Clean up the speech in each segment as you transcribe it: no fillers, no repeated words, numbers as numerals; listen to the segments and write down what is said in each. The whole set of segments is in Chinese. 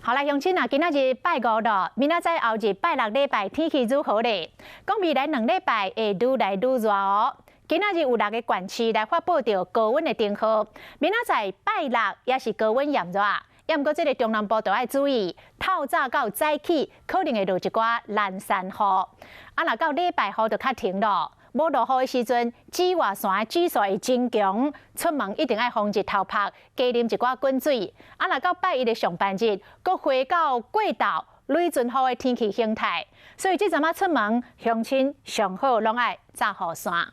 好啦，乡亲啊，今仔日拜五咯，明仔载后日拜六礼拜天气如何咧？讲未来2礼拜会愈来愈热哦。今仔日有6个县市来发布到高温的灯号，明仔载拜六也是高温炎热。也毋过，这个中南部都要注意，透早到早起可能会落一寡蓝山雨。啊，若到礼拜后就较停咯。无落雨的时阵，紫外线的指数会增强，出门一定要防日头晒，加啉一寡滚水。啊，若到拜一的上班日，搁回到过道雷阵雨的天气形态，所以这阵仔出门，乡亲上好拢爱扎雨伞。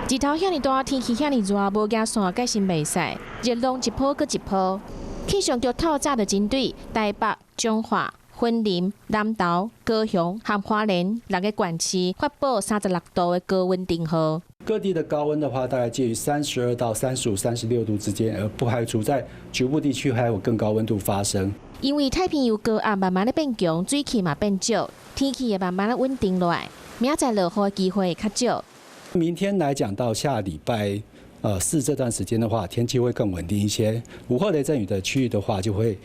日头遐尼大，天气遐尼热，无加伞改是袂使，热浪一波搁一波。气象局透早就针对台北、彰化、云林、南投、高雄和花莲6个县市发布36度的高温灯号。各地的高温的话，大概介于32到35、36度之间，而不排除在局部地区还有更高温度发生。因为太平洋高压慢慢的变强，水汽嘛变少，天气也慢慢的稳定落来，明仔落雨的机会较少。明天来讲到下礼拜4这段时间的话，天气会更稳定一些。午后雷阵雨的区域的话，就会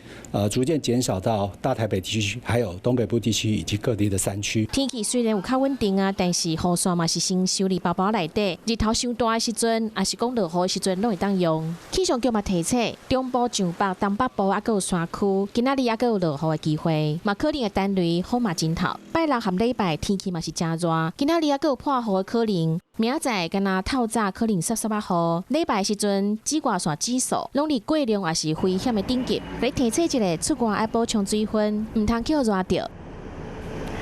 逐渐减少到大台北地区，还有东北部地区以及各地的山区。天气虽然有较稳定啊，但是雨伞嘛是先收伫包包内底。日头伤大的时阵，也是讲落雨的时阵，拢会当用。气象局嘛提醒，中部、上北、东北部还有山区，今仔日还有落雨的机会，嘛可能会单雷，雨嘛真透。拜六和礼拜天气嘛是真热，今仔日还有破雨的可能。明仔载敢若透早可能湿雨，礼拜时阵紫外线指数拢伫过量也是危险的等级，来提醒一下出外要补充水分，唔通叫热着。